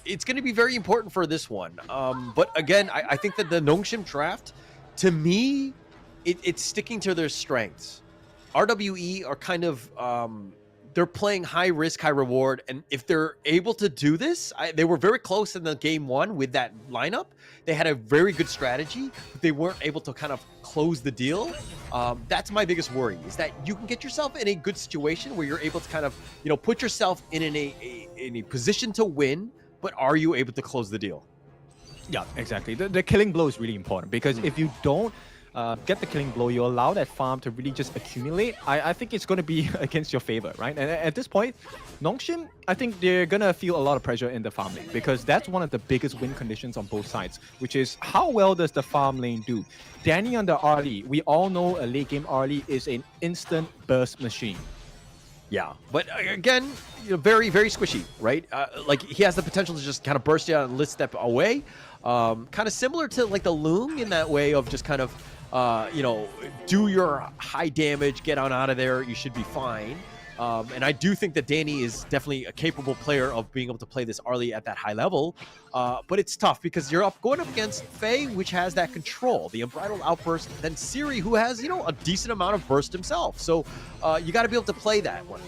It's going to be very important for this one. But again, I think that the Nongshim draft, to me, it's sticking to their strengths. RWE are kind of they're playing high risk, high reward, and if they're able to do this, they were very close in the game one with that lineup. They had a very good strategy, but they weren't able to kind of close the deal. That's my biggest worry, is that you can get yourself in a good situation where you're able to kind of, put yourself in a position to win, but are you able to close the deal? Yeah, exactly. The killing blow is really important, because if you don't get the killing blow, you allow that farm to really just accumulate. I think it's going to be against your favor, right? And at this point, Nongshim, I think they're going to feel a lot of pressure in the farm lane, because that's one of the biggest win conditions on both sides, which is how well does the farm lane do. Danny on the early, we all know a late game early is an instant burst machine. Yeah, but again, very, very squishy, right? Like, he has the potential to just kind of burst you out and lit step away. Kind of similar to like the Loong in that way of just kind of, do your high damage, get on out of there, you should be fine. And I do think that Danny is definitely a capable player of being able to play this early at that high level. But it's tough because you're going up against Faye, which has that control, the Unbridled Outburst, then Siri, who has, a decent amount of burst himself. So you got to be able to play that one.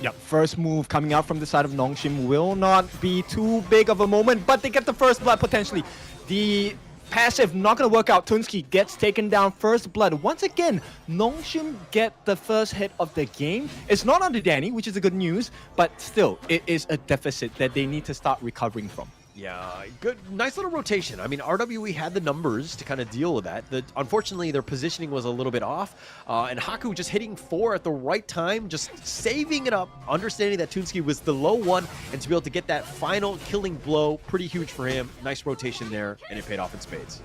Yep, first move coming out from the side of Nongshim will not be too big of a moment, but they get the first blood potentially. The passive not going to work out. Tunski gets taken down, first blood. Once again, Nongshim get the first hit of the game. It's not under Danny, which is a good news, but still, it is a deficit that they need to start recovering from. Yeah, good, nice little rotation. I mean, RWE had the numbers to kind of deal with that. Unfortunately, their positioning was a little bit off, and HoK just hitting 4 at the right time, just saving it up, understanding that Tunski was the low one, and to be able to get that final killing blow, pretty huge for him. Nice rotation there, and it paid off in spades.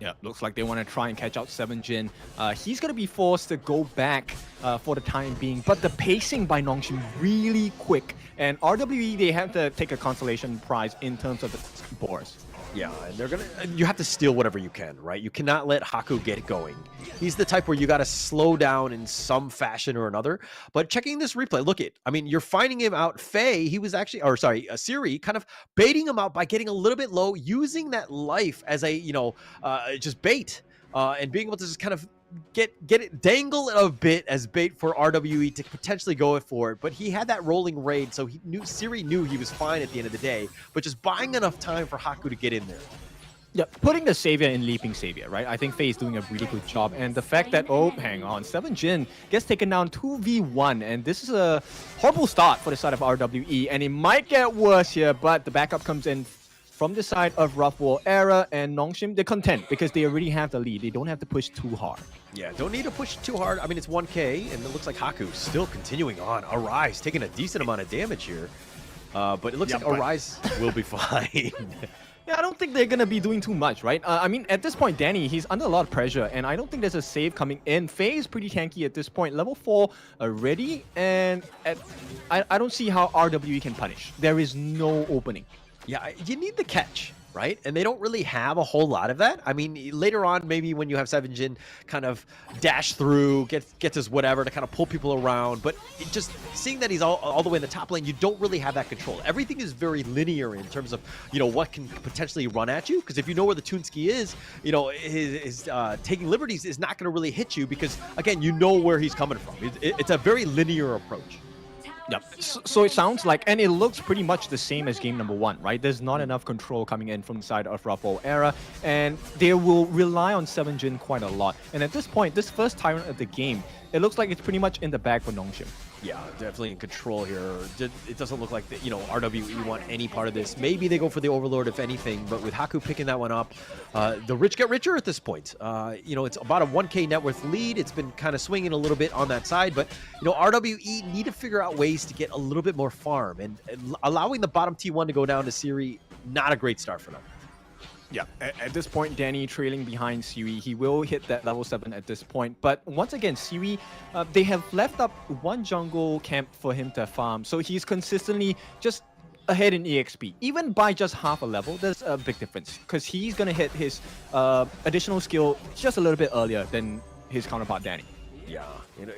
Yeah, looks like they want to try and catch out 7jin. He's going to be forced to go back for the time being, but the pacing by Nongshim really quick. And RWE, they have to take a consolation prize in terms of the boars. Yeah, and you have to steal whatever you can, right? You cannot let HoK get going. He's the type where you got to slow down in some fashion or another. But checking this replay, you're finding him out. Faye, he was actually, Siri, kind of baiting him out by getting a little bit low, using that life as a, just bait, and being able to just kind of get it, dangle it a bit as bait for RWE to potentially go for it. But he had that rolling raid, so Siri knew he was fine at the end of the day, but just buying enough time for HoK to get in there. Yeah, putting the Savior in Leaping Savior, right? I think Faye is doing a really good job. And the fact that, hang on, 7jin gets taken down 2v1. And this is a horrible start for the side of RWE. And it might get worse here, but the backup comes in from the side of Rough War Era, and Nongshim, they're content because they already have the lead. They don't have to push too hard. Yeah, don't need to push too hard. I mean, it's 1K, and it looks like HoK still continuing on. Arise taking a decent amount of damage here. But it looks like Arise will be fine. Yeah, I don't think they're going to be doing too much, right? I mean, at this point, Danny, he's under a lot of pressure, and I don't think there's a save coming in. Faye is pretty tanky at this point. Level 4 already, and I don't see how RWE can punish. There is no opening. Yeah, you need the catch, right? And they don't really have a whole lot of that. I mean, later on, maybe when you have 7jin kind of dash through, gets his whatever to kind of pull people around, but just seeing that he's all the way in the top lane, you don't really have that control. Everything is very linear in terms of, what can potentially run at you, because if you know where the Tunski is, his taking liberties is not going to really hit you because, again, you know where he's coming from. It's a very linear approach. Yep. So it sounds like, and it looks pretty much the same as game number 1, right? There's not enough control coming in from the side of Rough War Era, and they will rely on 7jin quite a lot. And at this point, this first Tyrant of the game, it looks like it's pretty much in the bag for Nongshim. Yeah, definitely in control here. It doesn't look like, RWE want any part of this. Maybe they go for the Overlord, if anything, but with HoK picking that one up, the rich get richer at this point. It's about a 1K net worth lead. It's been kind of swinging a little bit on that side, but, RWE need to figure out ways to get a little bit more farm, and allowing the bottom T1 to go down to Siri, not a great start for them. Yeah, at this point, Danny trailing behind Siri. He will hit that level 7 at this point. But once again, Siri, they have left up one jungle camp for him to farm. So he's consistently just ahead in EXP. Even by just half a level, there's a big difference. Because he's going to hit his additional skill just a little bit earlier than his counterpart, Danny. Yeah,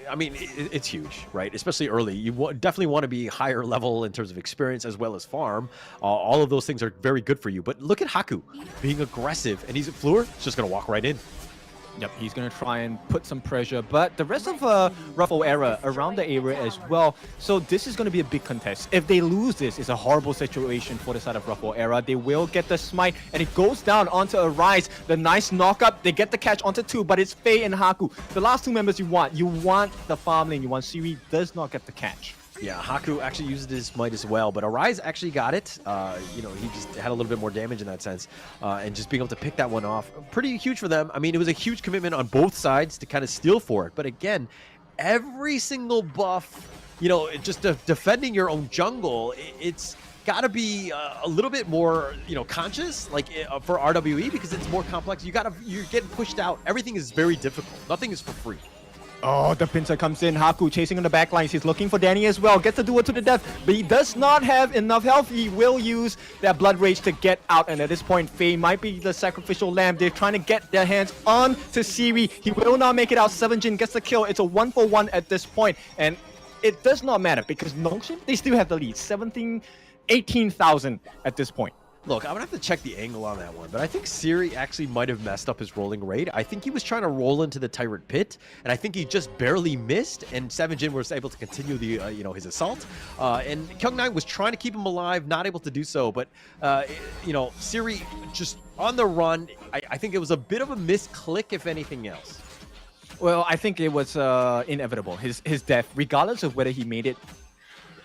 I mean, it's huge, right? Especially early. You definitely want to be higher level in terms of experience as well as farm. All of those things are very good for you. But look at Haku being aggressive, and he's at Fleur. He's just gonna walk right in. Yep, he's going to try and put some pressure, but the rest of Ruffle era around the area as well. So this is going to be a big contest. If they lose this, it's a horrible situation for the side of Ruffle era. They will get the smite, and it goes down onto Arise. The nice knock-up, they get the catch onto 2, but it's Faye and Haku. The last 2 members you want. You want the farm lane, you want Siri, does not get the catch. Yeah, Haku actually used his might as well, but Arise actually got it. He just had a little bit more damage in that sense, and just being able to pick that one off, pretty huge for them. I mean, it was a huge commitment on both sides to kind of steal for it, but again, every single buff, just defending your own jungle, it's got to be a little bit more, conscious, like for RWE, because it's more complex. You're getting pushed out. Everything is very difficult. Nothing is for free. Oh, the pincer comes in. Haku chasing on the back lines. He's looking for Danny as well. Gets to do it to the death, but he does not have enough health. He will use that Blood Rage to get out, and at this point, Faye might be the sacrificial lamb. They're trying to get their hands on to Siri. He will not make it out. 7jin gets the kill. It's a 1-for-1 at this point, and it does not matter because Nongshim, they still have the lead. 18,000 at this point. Look, I'm going to have to check the angle on that one, but I think Siri actually might have messed up his rolling raid. I think he was trying to roll into the Tyrant Pit, and I think he just barely missed, and 7jin was able to continue the, his assault. And Kyung9 was trying to keep him alive, not able to do so, but, Siri just on the run, I think it was a bit of a misclick, if anything else. Well, I think it was inevitable, his death, regardless of whether he made it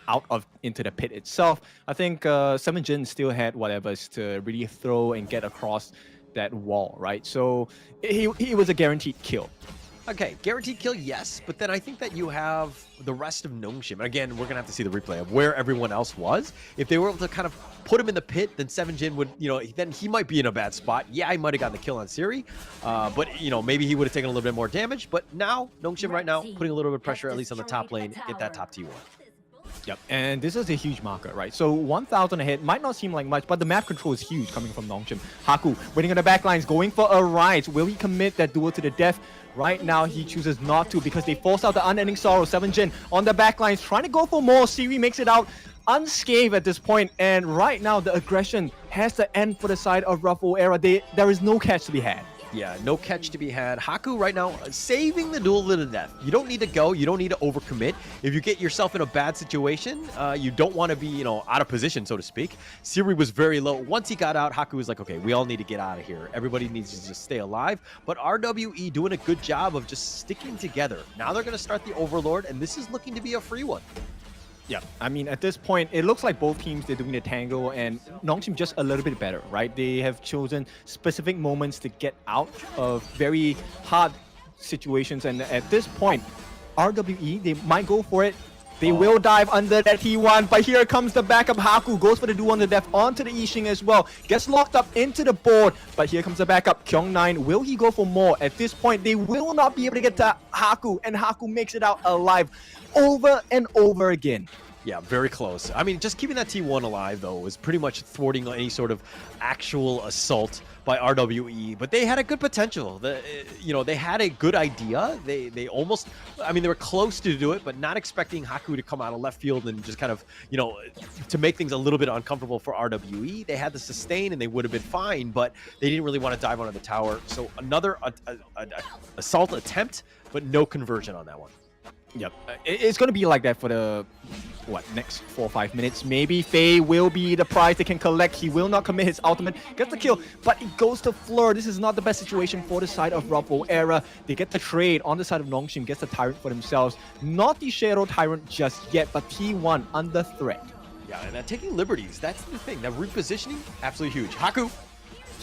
out into the pit itself. I think 7jin still had whatever to really throw and get across that wall, right? So he was a guaranteed kill. Okay, guaranteed kill, yes, but then I think that you have the rest of Nongshim. Again, we're going to have to see the replay of where everyone else was. If they were able to kind of put him in the pit, then 7jin would, then he might be in a bad spot. Yeah, he might have gotten the kill on Siri, but, maybe he would have taken a little bit more damage. But now, Nongshim right now, putting a little bit of pressure, at least on the top lane, get that top T1. Yep, and this is a huge marker, right? So 1,000 a hit might not seem like much, but the map control is huge coming from Nongshim. Haku waiting on the back lines, going for a rise. Will he commit that duel to the death? Right now, he chooses not to because they force out the unending sorrow. 7jin on the back lines, trying to go for more. Siri makes it out unscathed at this point, and right now the aggression has to end for the side of Ruffle era. There is no catch to be had. Yeah, no catch to be had. Haku right now saving the duel to the death. You don't need to go. You don't need to overcommit. If you get yourself in a bad situation, you don't want to be, out of position, so to speak. Siri was very low. Once he got out, Haku was like, okay, we all need to get out of here. Everybody needs to just stay alive. But RWE doing a good job of just sticking together. Now they're going to start the Overlord, and this is looking to be a free one. Yeah, I mean, at this point, it looks like both teams, they're doing the tango, and Nongshim just a little bit better, right? They have chosen specific moments to get out of very hard situations, and at this point, RWE, they might go for it. They will dive under that T1, but here comes the backup. Haku goes for the duel on the death onto the Yixing as well. Gets locked up into the board, but here comes the backup. Kyung9, will he go for more? At this point, they will not be able to get to Haku, and Haku makes it out alive over and over again. Yeah, very close. I mean, just keeping that T1 alive, though, was pretty much thwarting any sort of actual assault by RWE. But they had a good potential. They had a good idea. They almost, they were close to do it, but not expecting Haku to come out of left field and just kind of, to make things a little bit uncomfortable for RWE. They had the sustain and they would have been fine, but they didn't really want to dive onto the tower. So another assault attempt, but no conversion on that one. Yep, it's going to be like that for the, next 4 or 5 minutes. Maybe Faye will be the prize they can collect. He will not commit his ultimate, gets the kill, but it goes to Fleur. This is not the best situation for the side of Ruffle era. They get the trade on the side of Nongshim, gets the Tyrant for themselves. Not the Shadow Tyrant just yet, but T1 under threat. Yeah, and taking liberties, that's the thing. That repositioning, absolutely huge. Haku.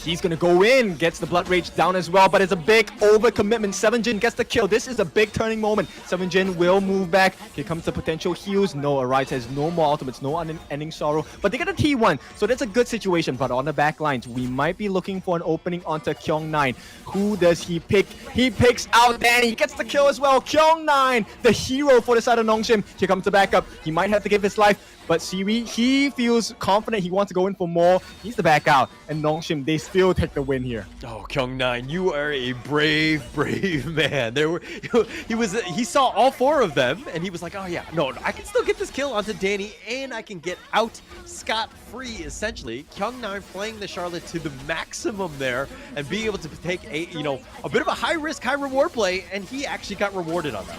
He's going to go in, gets the Blood Rage down as well, but it's a big overcommitment. 7jin gets the kill. This is a big turning moment. 7jin will move back. Here comes the potential heals. No, Arise has no more ultimates, no unending sorrow, but they get a T1, so that's a good situation. But on the back lines, we might be looking for an opening onto Kyung9. Who does he pick? He picks out Danny. He gets the kill as well. Kyung9, the hero for the side of Nongshim. Here comes the backup. He might have to give his life. But Siri, he feels confident. He wants to go in for more. He needs to back out. And Nongshim, they still take the win here. Oh, Kyung9, you are a brave, brave man. He saw all 4 of them, and he was like, oh yeah, no, I can still get this kill onto Danny, and I can get out scot-free, essentially. Kyung9 playing the Charlotte to the maximum there, and being able to take a bit of a high-risk, high-reward play, and he actually got rewarded on that.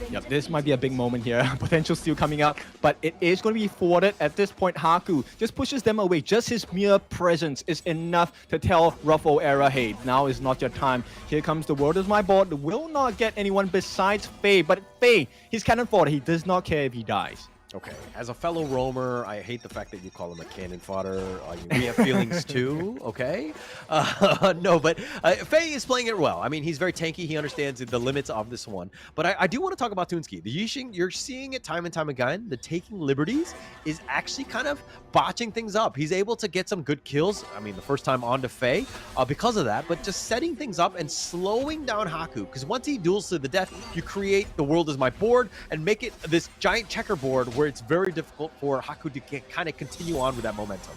Yep, this might be a big moment here. Potential still coming up, but it is going to be forwarded. At this point, HoK just pushes them away. Just his mere presence is enough to tell RWE era, hey, now is not your time. Here comes the world is my board. Will not get anyone besides Faye, but Faye, he's cannon fodder. He does not care if he dies. Okay, as a fellow roamer, I hate the fact that you call him a cannon fodder. We have feelings too, okay? No, but Faye is playing it well. I mean, he's very tanky. He understands the limits of this one. But I do want to talk about Toonski. The Yixing, you're seeing it time and time again. The taking liberties is actually kind of botching things up. He's able to get some good kills. I mean, the first time onto Faye because of that, but just setting things up and slowing down HoK. Because once he duels to the death, you create the world is my board and make it this giant checkerboard where it's very difficult for HoK to kind of continue on with that momentum.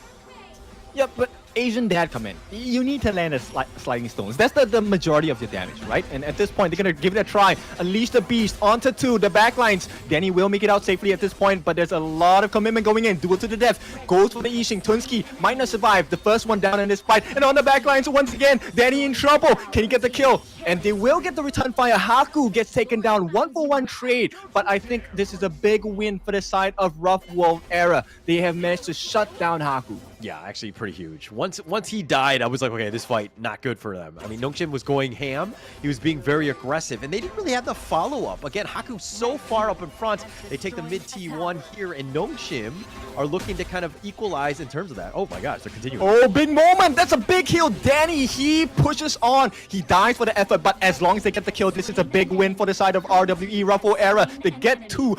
Yeah, but Asian dad come in. You need to land a sliding stones. That's the majority of your damage, right? And at this point, they're going to give it a try. Unleash the beast onto 2, the backlines. Danny will make it out safely at this point, but there's a lot of commitment going in. Duel to the death. Goes for the Yixing. Toonski might not survive. The first one down in this fight. And on the backlines once again, Danny in trouble. Can he get the kill? And they will get the return fire. HoK gets taken down. 1-for-1 trade. But I think this is a big win for the side of RWE era. They have managed to shut down HoK. Yeah, actually pretty huge. Once he died, I was like, okay, this fight, not good for them. I mean, Nongshim was going ham. He was being very aggressive, and they didn't really have the follow-up. Again, HoK so far up in front. They take the mid T1 here, and Nongshim are looking to kind of equalize in terms of that. Oh my gosh, they're continuing. Oh, big moment. That's a big heal. Danny, he pushes on. He dies for the effort, but as long as they get the kill, this is a big win for the side of RWE, RWE era. They get two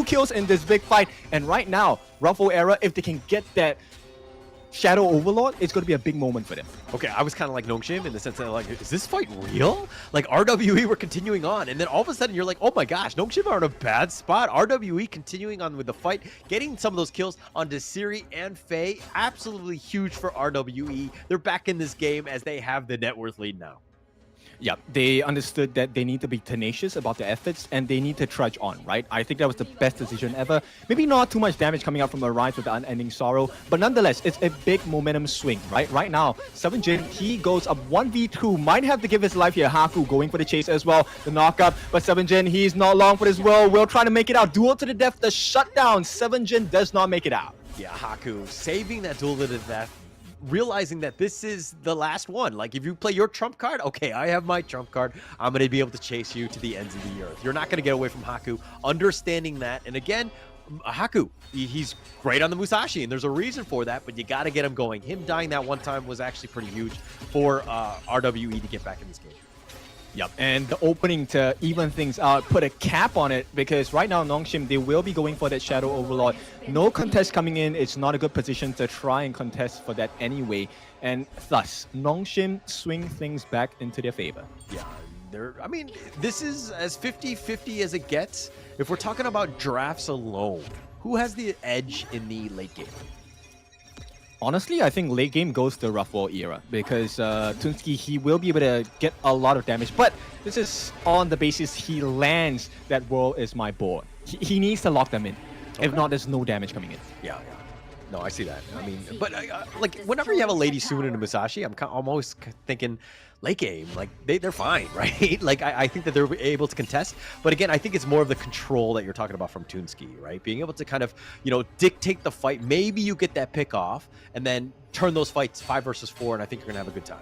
kills in this big fight, and right now, RWE era, if they can get that Shadow Overlord, it's going to be a big moment for them. Okay, I was kind of like Nongshim in the sense that, like, is this fight real? Like, RWE were continuing on, and then all of a sudden you're like, oh my gosh, Nongshim are in a bad spot. RWE continuing on with the fight, getting some of those kills onto Siri and Faye. Absolutely huge for RWE. They're back in this game as they have the net worth lead now. Yeah, they understood that they need to be tenacious about their efforts and they need to trudge on, right? I think that was the best decision ever. Maybe not too much damage coming out from Arise with the Unending Sorrow, but nonetheless, it's a big momentum swing, right? Right now, 7jin, he goes up 1v2, might have to give his life here. HoK going for the chase as well, the knockup, but 7jin, he's not long for this world. Will trying to make it out. Duel to the death, the shutdown. 7jin does not make it out. Yeah, HoK saving that duel to the death, realizing that this is the last one. Like, if you play your trump card, okay, I have my trump card. I'm going to be able to chase you to the ends of the earth. You're not going to get away from HoK. Understanding that. And again, HoK, he's great on the Musashi, and there's a reason for that, but you got to get him going. Him dying that one time was actually pretty huge for RWE to get back in this game. Yep, and the opening to even things out, put a cap on it, because right now Nongshim, they will be going for that Shadow Overlord. No contest coming in, it's not a good position to try and contest for that anyway, and thus, Nongshim swing things back into their favor. Yeah, I mean, this is as 50-50 as it gets. If we're talking about drafts alone, who has the edge in the late game? Honestly, I think late game goes to RWE era because Toonski, he will be able to get a lot of damage, but this is on the basis he lands that world is my board. He needs to lock them in. Okay. If not, there's no damage coming in. Yeah. No, I see that. I mean, but like whenever you have a Lady Soon and a Musashi, I'm almost thinking late game, like they're fine, right? Like I think that they're able to contest, but again, I think it's more of the control that you're talking about from Toonski, right? Being able to kind of, dictate the fight. Maybe you get that pick off and then turn those fights 5 versus 4, and I think you're gonna have a good time.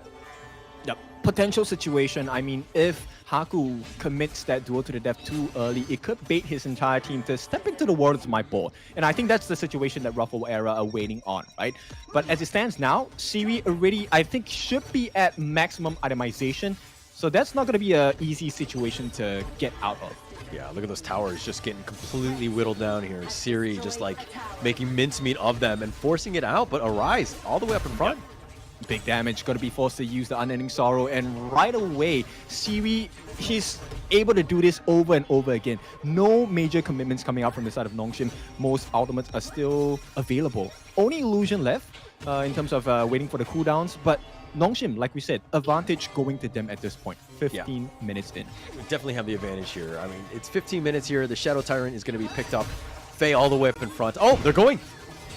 Yep. Potential situation. I mean, if HoK commits that duel to the death too early, it could bait his entire team to step into the world of my board. And I think that's the situation that RWE era are waiting on, right? But as it stands now, Siri already, I think, should be at maximum itemization. So that's not going to be an easy situation to get out of. Yeah, look at those towers just getting completely whittled down here. Siri just like making mincemeat of them and forcing it out, but Arise all the way up in front. Big damage, going to be forced to use the Unending Sorrow, and right away, Siri, he's able to do this over and over again. No major commitments coming out from the side of Nongshim. Most ultimates are still available. Only illusion left in terms of waiting for the cooldowns, but Nongshim, like we said, advantage going to them at this point. 15 minutes in. We definitely have the advantage here. I mean, it's 15 minutes here. The Shadow Tyrant is going to be picked up. Faye all the way up in front. Oh, they're going.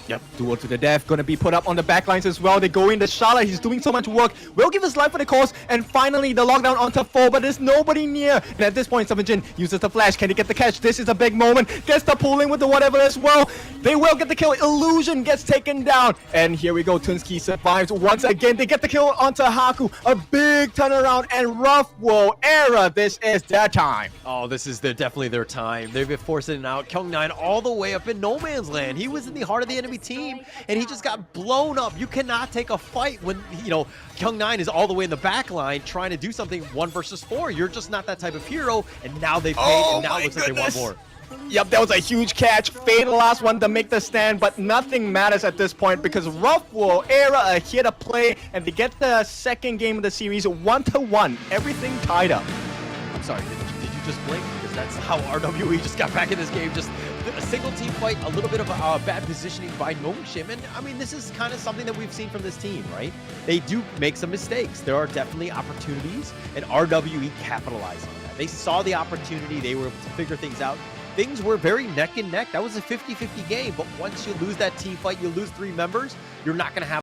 Yep, duel to the death, gonna be put up on the backlines as well. They go in, the Charlotte, he's doing so much work. Will give his life for the cause, and finally the lockdown onto 4, but there's nobody near. And at this point, Jin uses the flash. Can he get the catch? This is a big moment. Gets the pulling with the whatever as well. They will get the kill. Illusion gets taken down. And here we go, Tunski survives once again. They get the kill onto Haku. A big turnaround, and Rough World Era, this is their time. Oh, this is definitely their time. They've been forcing it out. Kyung9 all the way up in no man's land. He was in the heart of the enemy team, and he just got blown up. You cannot take a fight when, you know, Kyung9 is all the way in the back line trying to do something 1 versus 4. You're just not that type of hero, and now they paid, and now it looks like they want more. Yep, that was a huge catch. Faye the last one to make the stand, but nothing matters at this point because Rough World Era are here to play, and they get the second game of the series 1-1. Everything tied up. I'm sorry, did you just blink? Because that's how RWE just got back in this game. Just a single team fight, a little bit of a bad positioning by Nongshim. And I mean, this is kind of something that we've seen from this team, right? They do make some mistakes. There are definitely opportunities, and RWE capitalized on that. They saw the opportunity. They were able to figure things out. Things were very neck and neck. That was a 50-50 game, but once you lose that team fight, you lose 3 members, you're not going to have